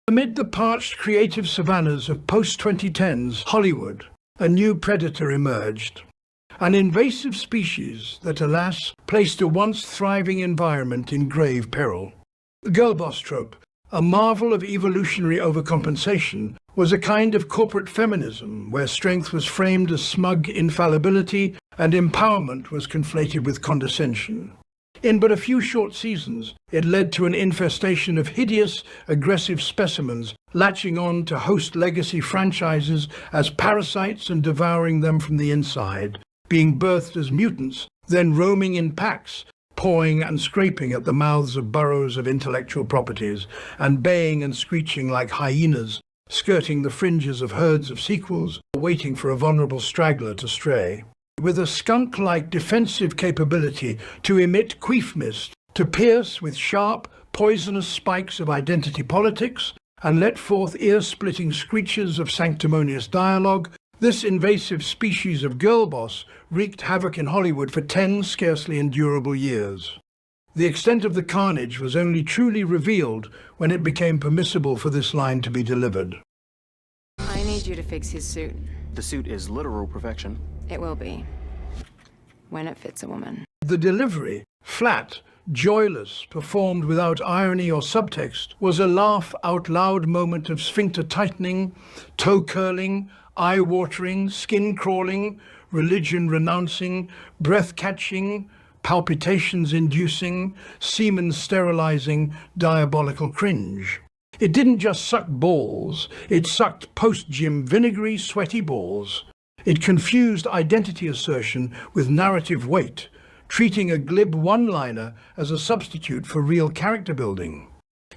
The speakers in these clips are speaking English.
Amid the parched creative savannas of post-2010s Hollywood, a new predator emerged. An invasive species that, alas, placed a once thriving environment in grave peril. The Girlboss trope, a marvel of evolutionary overcompensation, was a kind of corporate feminism where strength was framed as smug infallibility and empowerment was conflated with condescension. In but a few short seasons, it led to an infestation of hideous, aggressive specimens latching on to host legacy franchises as parasites and devouring them from the inside, being birthed as mutants, then roaming in packs, pawing and scraping at the mouths of burrows of intellectual properties, and baying and screeching like hyenas, skirting the fringes of herds of sequels, waiting for a vulnerable straggler to stray. With a skunk-like defensive capability to emit queef mist, to pierce with sharp, poisonous spikes of identity politics, and let forth ear-splitting screeches of sanctimonious dialogue, this invasive species of girlboss wreaked havoc in Hollywood for 10 scarcely endurable years. The extent of the carnage was only truly revealed when it became permissible for this line to be delivered. I need you to fix his suit. The suit is literal perfection. It will be. When it fits a woman. The delivery, flat, joyless, performed without irony or subtext, was a laugh-out-loud moment of sphincter tightening, toe-curling, eye-watering, skin-crawling, religion-renouncing, breath-catching, palpitations-inducing, semen-sterilizing, diabolical cringe. It didn't just suck balls, it sucked post-gym vinegary, sweaty balls. It confused identity assertion with narrative weight, treating a glib one-liner as a substitute for real character building.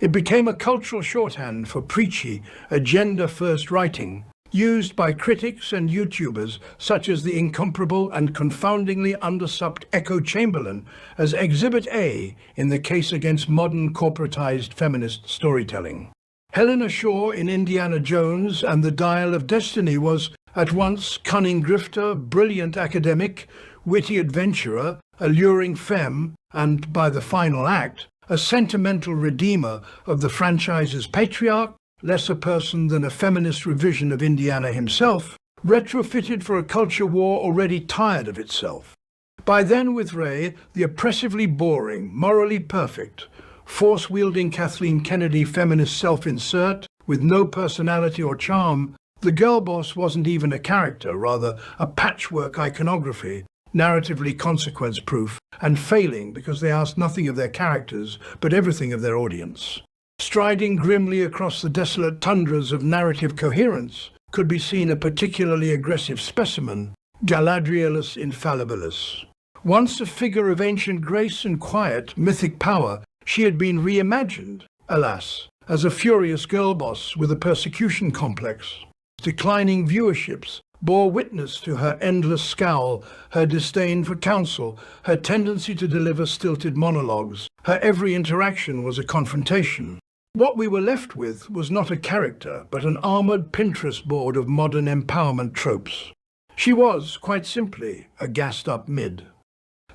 It became a cultural shorthand for preachy, agenda-first writing, used by critics and YouTubers such as the incomparable and confoundingly undersupped Echo Chamberlain as Exhibit A in the case against modern corporatized feminist storytelling. Helena Shaw in Indiana Jones and the Dial of Destiny was at once cunning grifter, brilliant academic, witty adventurer, alluring femme, and, by the final act, a sentimental redeemer of the franchise's patriarch, less a person than a feminist revision of Indiana himself, retrofitted for a culture war already tired of itself. By then, with Ray, the oppressively boring, morally perfect, force-wielding Kathleen Kennedy feminist self-insert, with no personality or charm, the Girlboss wasn't even a character, rather a patchwork iconography, narratively consequence-proof, and failing because they asked nothing of their characters, but everything of their audience. Striding grimly across the desolate tundras of narrative coherence could be seen a particularly aggressive specimen, Galadrielus infallibilis. Once a figure of ancient grace and quiet, mythic power, she had been reimagined, alas, as a furious girlboss with a persecution complex. Declining viewerships bore witness to her endless scowl, her disdain for counsel, her tendency to deliver stilted monologues. Her every interaction was a confrontation. What we were left with was not a character, but an armoured Pinterest board of modern empowerment tropes. She was, quite simply, a gassed-up mid.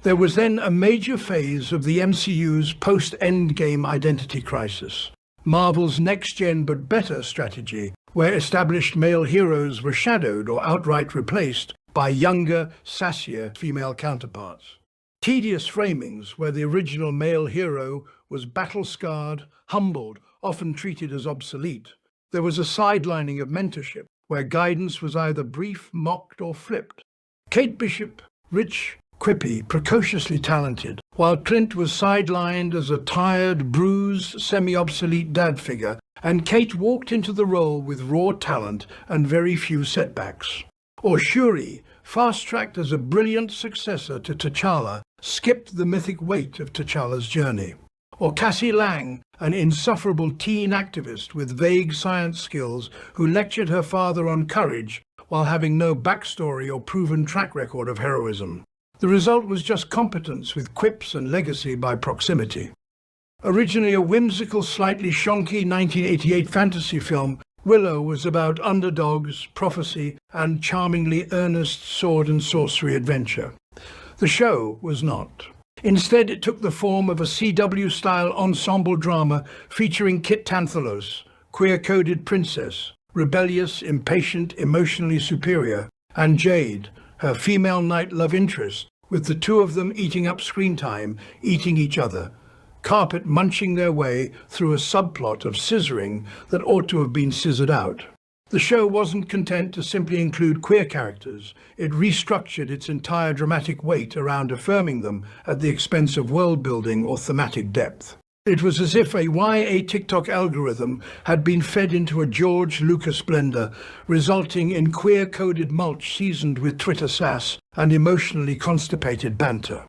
There was then a major phase of the MCU's post-Endgame identity crisis, Marvel's next-gen but better strategy, where established male heroes were shadowed or outright replaced by younger, sassier female counterparts. Tedious framings where the original male hero was battle-scarred, humbled, often treated as obsolete. There was a sidelining of mentorship, where guidance was either brief, mocked, or flipped. Kate Bishop, rich, quippy, precociously talented, while Clint was sidelined as a tired, bruised, semi-obsolete dad figure, and Kate walked into the role with raw talent and very few setbacks. Or Shuri, fast-tracked as a brilliant successor to T'Challa, skipped the mythic weight of T'Challa's journey. Or Cassie Lang, an insufferable teen activist with vague science skills who lectured her father on courage while having no backstory or proven track record of heroism. The result was just competence with quips and legacy by proximity. Originally a whimsical, slightly shonky 1988 fantasy film, Willow was about underdogs, prophecy, and charmingly earnest sword and sorcery adventure. The show was not. Instead, it took the form of a CW-style ensemble drama featuring Kit Tanthalos, queer-coded princess, rebellious, impatient, emotionally superior, and Jade, her female knight love interest, with the two of them eating up screen time, eating each other, carpet munching their way through a subplot of scissoring that ought to have been scissored out. The show wasn't content to simply include queer characters. It restructured its entire dramatic weight around affirming them at the expense of world-building or thematic depth. It was as if a YA TikTok algorithm had been fed into a George Lucas blender, resulting in queer-coded mulch seasoned with Twitter sass and emotionally constipated banter.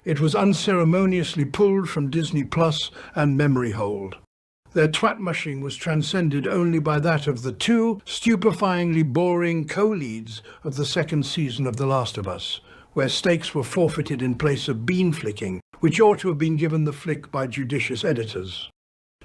It was unceremoniously pulled from Disney Plus and memory hold. Their twat-mushing was transcended only by that of the two stupefyingly boring co-leads of the second season of The Last of Us, where stakes were forfeited in place of bean flicking, which ought to have been given the flick by judicious editors.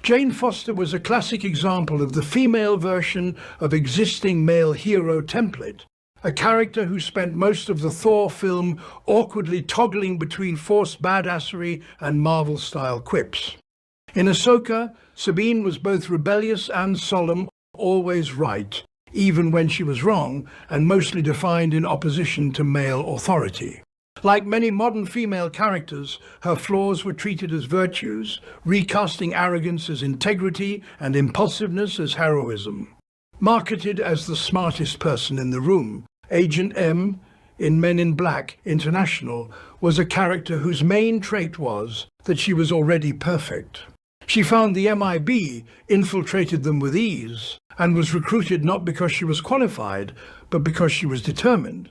Jane Foster was a classic example of the female version of existing male hero template, a character who spent most of the Thor film awkwardly toggling between forced badassery and Marvel-style quips. In Ahsoka, Sabine was both rebellious and solemn, always right, even when she was wrong, and mostly defined in opposition to male authority. Like many modern female characters, her flaws were treated as virtues, recasting arrogance as integrity and impulsiveness as heroism. Marketed as the smartest person in the room, Agent M, in Men in Black International, was a character whose main trait was that she was already perfect. She found the MIB, infiltrated them with ease, and was recruited not because she was qualified, but because she was determined.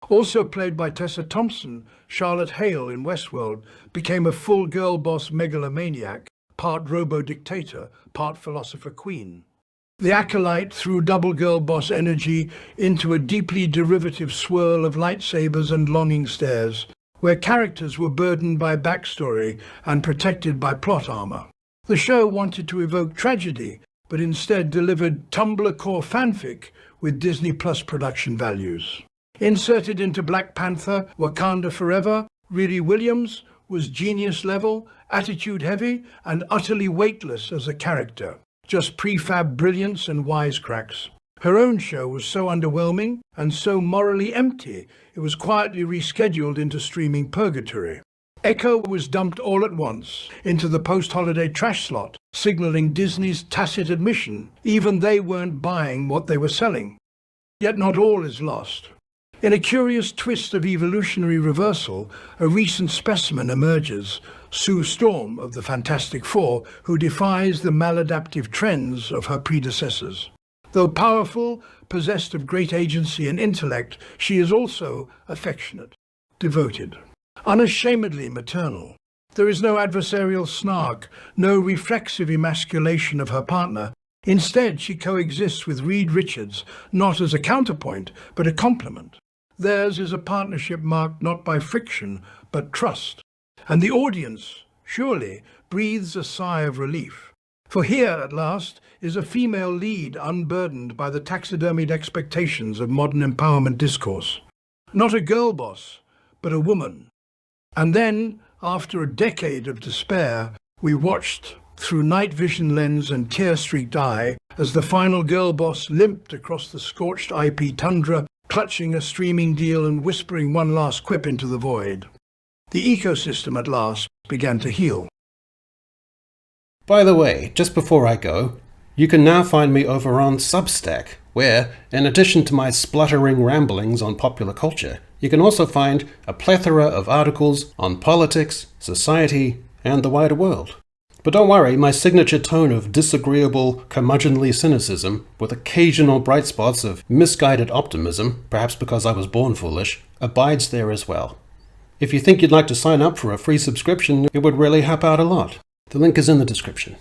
Also played by Tessa Thompson, Charlotte Hale in Westworld became a full girl-boss megalomaniac, part robo-dictator, part philosopher queen. The acolyte threw double girl-boss energy into a deeply derivative swirl of lightsabers and longing stares, where characters were burdened by backstory and protected by plot armor. The show wanted to evoke tragedy, but instead delivered Tumblr core fanfic with Disney Plus production values. Inserted into Black Panther, Wakanda Forever, Riri Williams was genius level, attitude heavy, and utterly weightless as a character. Just prefab brilliance and wisecracks. Her own show was so underwhelming and so morally empty, it was quietly rescheduled into streaming purgatory. Echo was dumped all at once into the post-holiday trash slot, signaling Disney's tacit admission. Even they weren't buying what they were selling. Yet not all is lost. In a curious twist of evolutionary reversal, a recent specimen emerges, Sue Storm of the Fantastic Four, who defies the maladaptive trends of her predecessors. Though powerful, possessed of great agency and intellect, she is also affectionate, devoted, unashamedly maternal. There is no adversarial snark, no reflexive emasculation of her partner. Instead, she coexists with Reed Richards, not as a counterpoint, but a complement. Theirs is a partnership marked not by friction, but trust. And the audience, surely, breathes a sigh of relief. For here, at last, is a female lead unburdened by the taxidermied expectations of modern empowerment discourse. Not a girl boss, but a woman. And then, after a decade of despair, we watched through night vision lens and tear-streaked eye as the final girl boss limped across the scorched IP tundra, clutching a streaming deal and whispering one last quip into the void. The ecosystem at last began to heal. By the way, just before I go, you can now find me over on Substack, where, in addition to my spluttering ramblings on popular culture, you can also find a plethora of articles on politics, society, and the wider world. But don't worry, my signature tone of disagreeable, curmudgeonly cynicism, with occasional bright spots of misguided optimism, perhaps because I was born foolish, abides there as well. If you think you'd like to sign up for a free subscription, it would really help out a lot. The link is in the description.